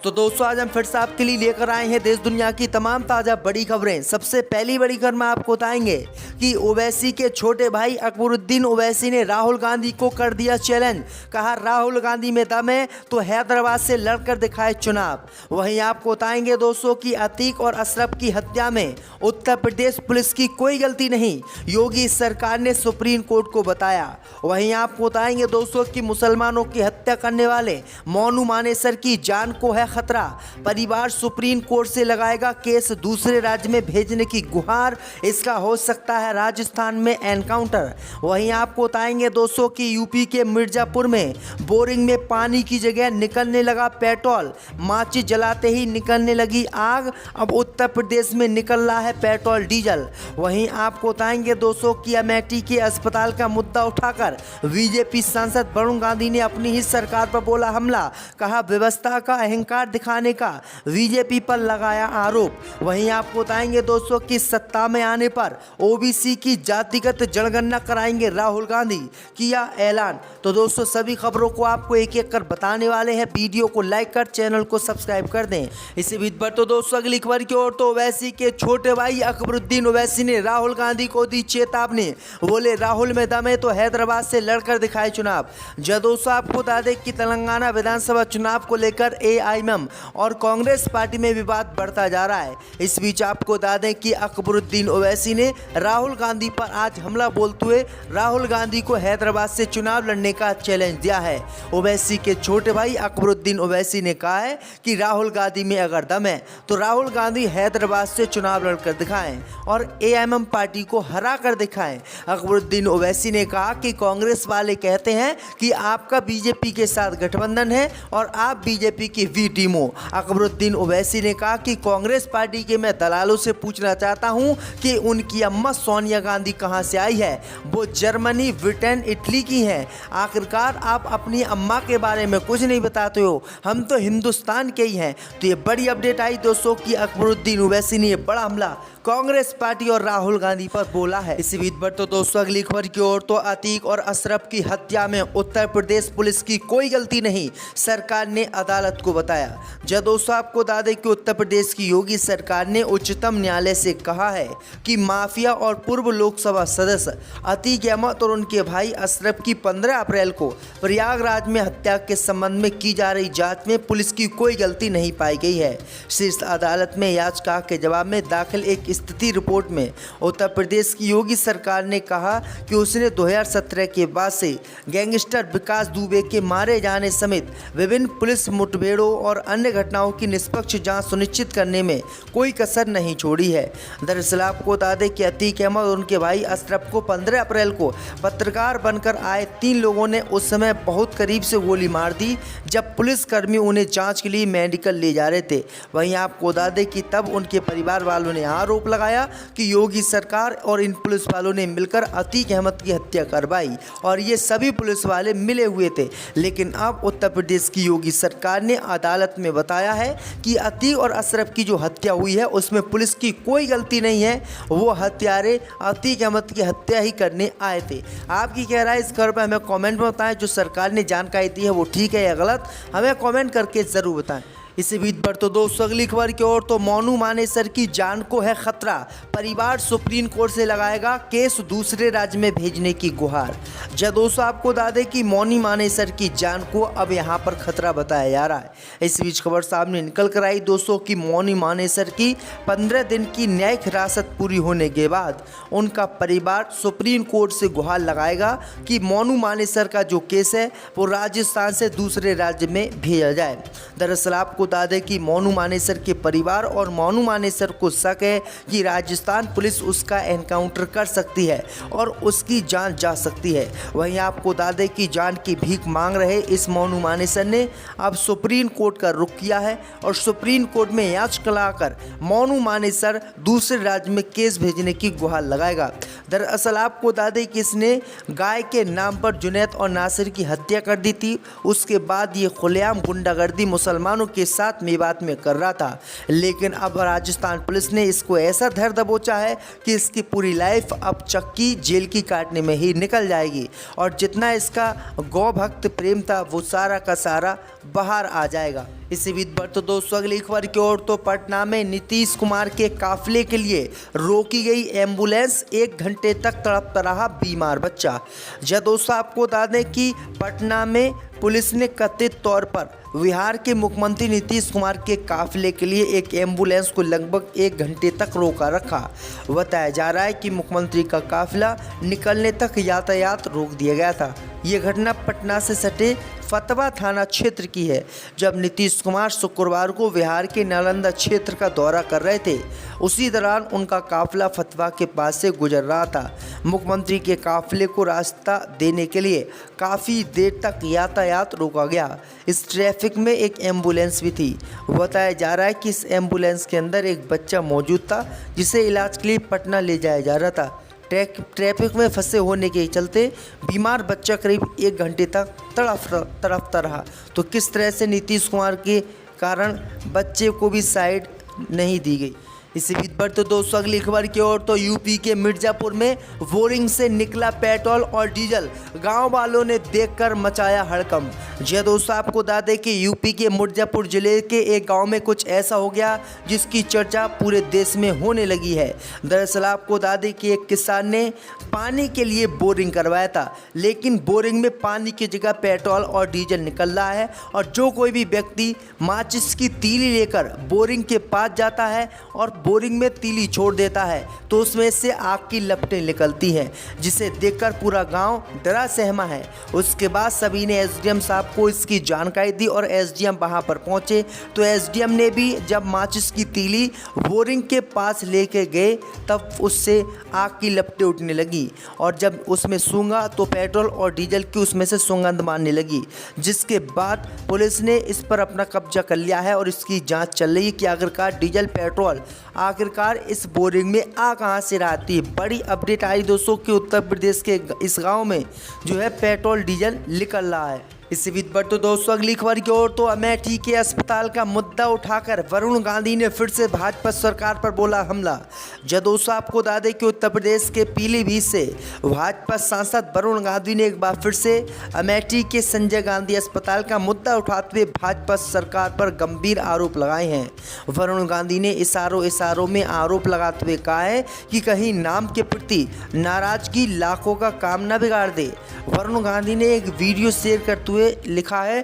तो दोस्तों आज हम फिर से आपके लिए लेकर आए हैं देश दुनिया की तमाम ताज़ा बड़ी खबरें। सबसे पहली बड़ी खबर में आपको बताएंगे कि ओवैसी के छोटे भाई अकबरुद्दीन ओवैसी ने राहुल गांधी को कर दिया चैलेंज। कहा राहुल गांधी में दम है तो हैदराबाद से लड़कर दिखाए चुनाव। वहीं आपको बताएंगे दोस्तों कि अतीक और अशरफ की हत्या में उत्तर प्रदेश पुलिस की कोई गलती नहीं, योगी सरकार ने सुप्रीम कोर्ट को बताया। वहीं आपको बताएंगे दोस्तों कि मुसलमानों की हत्या करने वाले मोनू मानेसर की जान को है खतरा, परिवार सुप्रीम कोर्ट से लगाएगा केस, दूसरे राज्य में भेजने की गुहार, इसका हो सकता है राजस्थान में एनकाउंटर। वहीं आपको बताएंगे दोस्तों कि यूपी के मिर्जापुर में बोरिंग में पानी की जगह निकलने लगा पेट्रोल, माचिस जलाते ही निकलने लगी आग, अब उत्तर प्रदेश में निकल रहा है पेट्रोल डीजल। वहीं आपको बताएंगे दोस्तों कि अमेठी के अस्पताल का मुद्दा उठाकर बीजेपी सांसद वरुण गांधी ने अपनी ही सरकार पर बोला हमला, कहा व्यवस्था का अहंकार दिखाने का बीजेपी पर लगाया आरोप। वहीं आपको बताएंगे दोस्तों कि सत्ता में आने पर ओबीसी की जातिगत जनगणना कराएंगे राहुल गांधी, किया ऐलान। तो दोस्तों सभी खबरों को आपको एक एक कर बताने वाले हैं, वीडियो को लाइक कर चैनल को सब्सक्राइब कर दें। इसी बीच पर तो दोस्तों अगली खबर की ओर तो ओवैसी के छोटे भाई अकबरुद्दीन ओवैसी ने राहुल गांधी को दी चेतावनी, बोले राहुल में दम है तो हैदराबाद से लड़कर दिखाए चुनाव। जब दोस्तों आपको बता दें कि तेलंगाना विधानसभा चुनाव को लेकर एआईएमएम और कांग्रेस पार्टी में विवाद बढ़ता जा रहा है। इस बीच आपको बता दें कि अकबरुद्दीन ओवैसी ने राहुल गांधी पर आज हमला बोलते हुए राहुल गांधी को हैदराबाद से चुनाव लड़ने का चैलेंज दिया है। ओवैसी के छोटे भाई अकबरुद्दीन ओवैसी ने कहा है कि राहुल गांधी में अगर दम है तो राहुल गांधी हैदराबाद से चुनाव लड़कर दिखाएं और एआईएमएम पार्टी को हरा कर दिखाएं। अकबरुद्दीन ओवैसी ने कहा कि कांग्रेस वाले कहते हैं कि आपका बीजेपी के साथ गठबंधन है और आप बीजेपी की वी टीम हो। अकबरुद्दीन ओवैसी ने कहा कि कांग्रेस पार्टी के मैं दलालों से पूछना चाहता हूं कि उनकी अम्मा सोनिया गांधी कहां से आई है, वो जर्मनी, ब्रिटेन, इटली की हैं। आखिरकार आप अपनी अम्मा के बारे में कुछ नहीं बताते हो, हम तो हिंदुस्तान के ही हैं। तो ये बड़ी अपडेट आई दोस्तों कि अकबरुद्दीन ओवैसी ने बड़ा हमला कांग्रेस पार्टी और राहुल गांधी पर बोला है। इसी बीच पर तो दोस्तों अगली खबर की ओर तो अतीक और अशरफ की हत्या में उत्तर प्रदेश पुलिस की कोई गलती नहीं, सरकार ने अदालत को बताया। जब दोस्तों आपको बता दें कि उत्तर प्रदेश की योगी सरकार ने उच्चतम न्यायालय से कहा है कि माफिया और पूर्व लोकसभा सदस्य अतीक अहमद और उनके भाई अशरफ की 15 अप्रैल को प्रयागराज में हत्या के संबंध में की जा रही जांच में पुलिस की कोई गलती नहीं पाई गई है। शीर्ष अदालत में याचिका के जवाब में दाखिल एक स्थिति रिपोर्ट में उत्तर प्रदेश की योगी सरकार ने कहा कि उसने 2017 के बाद से गैंगस्टर विकास दुबे के मारे जाने समेत विभिन्न पुलिस मुठभेड़ों और अन्य घटनाओं की निष्पक्ष जांच सुनिश्चित करने में कोई कसर नहीं छोड़ी है। दरअसल आपको बता दें कि अतीक अहमद और उनके भाई अशरफ को 15 अप्रैल को पत्रकार बनकर आए 3 लोगों ने उस समय बहुत करीब से गोली मार दी जब पुलिसकर्मी उन्हें जांच के लिए मेडिकल ले जा रहे थे। वहीं आपको बता दें कि तब उनके परिवार वालों ने आरोप लगाया कि योगी सरकार और इन पुलिस वालों ने मिलकर अतीक अहमद की हत्या करवाई और ये सभी पुलिस वाले मिले हुए थे। लेकिन अब उत्तर प्रदेश की योगी सरकार ने अदालत में बताया है कि अतीक और अशरफ की जो हत्या हुई है उसमें पुलिस की कोई गलती नहीं है, वो हत्यारे अतीक अहमद की हत्या ही करने आए थे। आपकी क्या राय इस खबर पर हमें कमेंट में बताएं, जो सरकार ने जानकारी दी है वो ठीक है या गलत, हमें कमेंट करके ज़रूर बताएं। इसी बीच पर तो दोस्तों अगली खबर की ओर तो मोनू मानेसर की जान को है खतरा, परिवार सुप्रीम कोर्ट से लगाएगा केस, दूसरे राज्य में भेजने की गुहार। जब दोस्तों आपको बता दें कि मोनू मानेसर की जान को अब यहां पर खतरा बताया जा रहा है। इस बीच खबर सामने निकल कर आई दोस्तों कि मोनू मानेसर की 15 दिन की न्यायिक हिरासत पूरी होने के बाद उनका परिवार सुप्रीम कोर्ट से गुहार लगाएगा कि मोनू मानेसर का जो केस है वो राजस्थान से दूसरे राज्य में भेजा जाए। दरअसल आपको बता दें कि मोनू मानेसर के परिवार और मोनू मानेसर को शक है कि राजस्थान पुलिस उसका एनकाउंटर कर सकती है और उसकी जान जा सकती है। वहीं आपको बता दें कि जान की भीख मांग रहे इस मोनू मानेसर ने अब सुप्रीम कोर्ट का रुख किया है और सुप्रीम कोर्ट में याचिका लाकर मोनू मानेसर दूसरे राज्य में केस भेजने की गुहार लगाएगा। दरअसल आपको बता दें कि इसने गाय के नाम पर जुनैद और नासिर की हत्या कर दी थी। उसके बाद ये खुलेआम गुंडागर्दी मुसलमानों के साथ मेवात में कर रहा था, लेकिन अब राजस्थान पुलिस ने इसको ऐसा धर दबोचा है कि इसकी पूरी लाइफ अब चक्की जेल की काटने में ही निकल जाएगी और जितना इसका गौ भक्त प्रेम था वो सारा का सारा बाहर आ जाएगा। इसी बीच बढ़ते दोस्तों अगली खबर की ओर तो पटना में नीतीश कुमार के काफिले के लिए रोकी गई एम्बुलेंस 1 घंटे तक तड़पता रहा बीमार बच्चा। जब दोस्तों आपको बता दें कि पटना में पुलिस ने कथित तौर पर बिहार के मुख्यमंत्री नीतीश कुमार के काफिले के लिए एक एम्बुलेंस को लगभग 1 घंटे तक रोका रखा। बताया जा रहा है कि मुख्यमंत्री का काफिला निकलने तक यातायात रोक दिया गया था। ये घटना पटना से सटे फतवा थाना क्षेत्र की है, जब नीतीश कुमार शुक्रवार को बिहार के नालंदा क्षेत्र का दौरा कर रहे थे। उसी दौरान उनका काफिला फतवा के पास से गुजर रहा था। मुख्यमंत्री के काफिले को रास्ता देने के लिए काफ़ी देर तक यातायात रोका गया। इस ट्रैफिक में एक एम्बुलेंस भी थी। बताया जा रहा है कि इस एम्बुलेंस के अंदर एक बच्चा मौजूद था, जिसे इलाज के लिए पटना ले जाया जा रहा था। ट्रैफिक में फंसे होने के चलते बीमार बच्चा करीब 1 घंटे तक तड़पता रहा। तो किस तरह से नीतीश कुमार के कारण बच्चे को भी साइड नहीं दी गई। इसी बीच बढ़ते दोस्तों अगली खबर की ओर तो यूपी के मिर्जापुर में बोरिंग से निकला पेट्रोल और डीजल, गांव वालों ने देखकर मचाया हड़कंप। जी दोस्तों आपको बता दें कि यूपी के मिर्जापुर जिले के एक गांव में कुछ ऐसा हो गया जिसकी चर्चा पूरे देश में होने लगी है। दरअसल आपको बता दें कि एक किसान ने पानी के लिए बोरिंग करवाया था, लेकिन बोरिंग में पानी की जगह पेट्रोल और डीजल निकल रहा है। और जो कोई भी व्यक्ति माचिस की तीली लेकर बोरिंग के पास जाता है और बोरिंग में तीली छोड़ देता है तो उसमें से आग की लपटें निकलती हैं, जिसे देखकर पूरा गांव डरा सहमा है। उसके बाद सभी ने एसडीएम साहब को इसकी जानकारी दी और एसडीएम वहां पर पहुंचे तो एसडीएम ने भी जब माचिस की तीली बोरिंग के पास लेके गए तब उससे आग की लपटें उठने लगी और जब उसमें सूंघा तो पेट्रोल और डीजल की उसमें से सुगंध मारने लगी। जिसके बाद पुलिस ने इस पर अपना कब्जा कर लिया है और इसकी जांच चल रही है कि आखिरकार डीजल पेट्रोल आखिरकार इस बोरिंग में आ कहां से रहती है। बड़ी अपडेट आई दोस्तों कि उत्तर प्रदेश के इस गांव में जो है पेट्रोल डीजल निकल रहा है। इसी बीच पर तो दोस्तों अगली खबर की ओर तो अमेठी के अस्पताल का मुद्दा उठाकर वरुण गांधी ने फिर से भाजपा सरकार पर बोला हमला। जब दोस्तों आपको बता दें कि उत्तर प्रदेश के पीलीभीत से भाजपा सांसद वरुण गांधी ने एक बार फिर से अमेठी के संजय गांधी अस्पताल का मुद्दा उठाते हुए भाजपा सरकार पर गंभीर आरोप लगाए हैं। वरुण गांधी ने इशारों में आरोप लगाते हुए कहा है कि कहीं नाम के प्रति नाराजगी लाखों का काम न बिगाड़ दे। वरुण गांधी ने एक वीडियो शेयर करते हुए लिखा है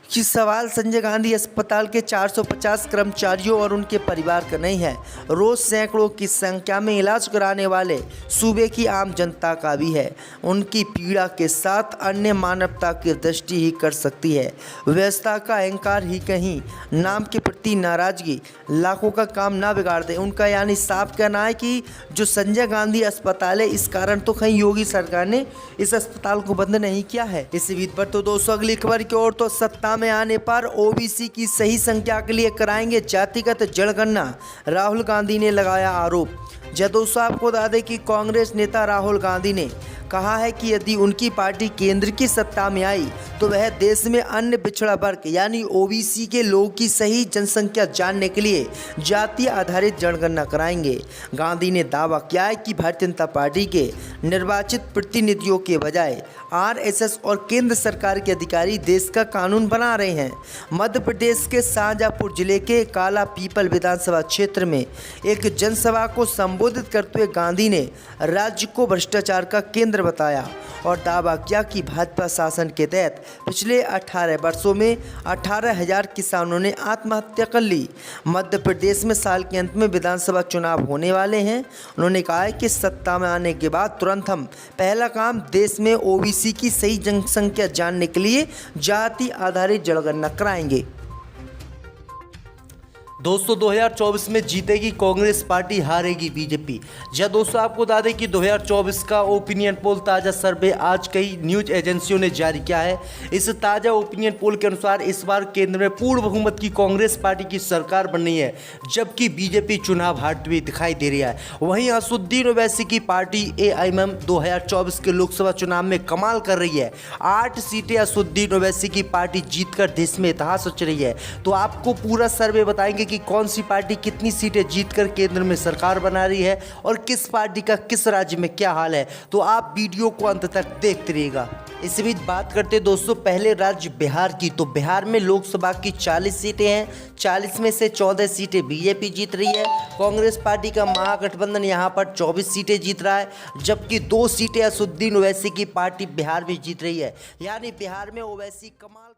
कि सवाल संजय गांधी अस्पताल के 450 कर्मचारियों और उनके परिवार का नहीं है, रोज सैकड़ों की संख्या में इलाज कराने वाले सूबे की आम जनता का भी है। उनकी पीड़ा के साथ अन्य मानवता की दृष्टि ही कर सकती है। व्यवस्था का अहंकार ही कहीं नाम के प्रति नाराजगी लाखों का काम ना बिगाड़ दे। उनका यानी साफ कहना है कि जो संजय गांधी अस्पताल है इस कारण तो कहीं योगी सरकार ने इस अस्पताल को बंद नहीं किया है। इसी बीच पर तो दोस्तों अगली खबर की ओर तो सत्ता में आने पर ओबीसी की सही संख्या के लिए कराएंगे जातिगत जनगणना, राहुल गांधी ने लगाया आरोप। दोस्तों आपको बता दें कि कांग्रेस नेता राहुल गांधी ने कहा है कि यदि उनकी पार्टी केंद्र की सत्ता में आई तो वह देश में अन्य पिछड़ा वर्ग यानी ओबीसी के लोगों की सही जनसंख्या जानने के लिए जाति आधारित जनगणना कराएंगे। गांधी ने दावा किया है कि भारतीय जनता पार्टी के निर्वाचित प्रतिनिधियों के बजाय आरएसएस और केंद्र सरकार के अधिकारी देश का कानून बना रहे हैं। मध्य प्रदेश के शाहजहाँपुर जिले के काला पीपल विधानसभा क्षेत्र में एक जनसभा को संबोधित करते हुए गांधी ने राज्य को भ्रष्टाचार का केंद्र बताया और दावा किया कि भाजपा शासन के तहत पिछले 18 वर्षों में 18,000 किसानों ने आत्महत्या कर ली। मध्य प्रदेश में साल के अंत में विधानसभा चुनाव होने वाले हैं। उन्होंने कहा है कि सत्ता में आने के बाद तुरंत हम पहला काम देश में ओबीसी की सही जनसंख्या जानने के लिए जाति आधारित जनगणना कराएंगे। दोस्तों 2024 में जीतेगी कांग्रेस पार्टी, हारेगी बीजेपी। जब दोस्तों आपको बता दें कि 2024 का ओपिनियन पोल ताज़ा सर्वे आज कई न्यूज एजेंसियों ने जारी किया है। इस ताज़ा ओपिनियन पोल के अनुसार इस बार केंद्र में पूर्ण बहुमत की कांग्रेस पार्टी की सरकार बन रही है, जबकि बीजेपी चुनाव हारती हुई दिखाई दे रही है। वहीं असदुद्दीन ओवैसी की पार्टी एआईएमएम 2024 के लोकसभा चुनाव में कमाल कर रही है। 8 सीटें असदुद्दीन ओवैसी की पार्टी जीतकर देश में इतिहास रच रही है। तो आपको पूरा सर्वे बताएंगे कि कौन सी पार्टी कितनी सीटें जीतकर केंद्र में सरकार बना रही है और किस पार्टी का किस राज्य में क्या हाल है। तो आप वीडियो को अंत तक देखते रहिएगा। इसी बीच बात करते दोस्तों पहले राज्य बिहार की, तो बिहार में लोकसभा की 40 सीटें हैं। 40 में से 14 सीटें बीजेपी जीत रही है। कांग्रेस पार्टी का महागठबंधन यहां पर 24 सीटें जीत रहा है, जबकि 2 सीटें असदुद्दीन ओवैसी की पार्टी बिहार में जीत रही है। यानी बिहार में ओवैसी कमाल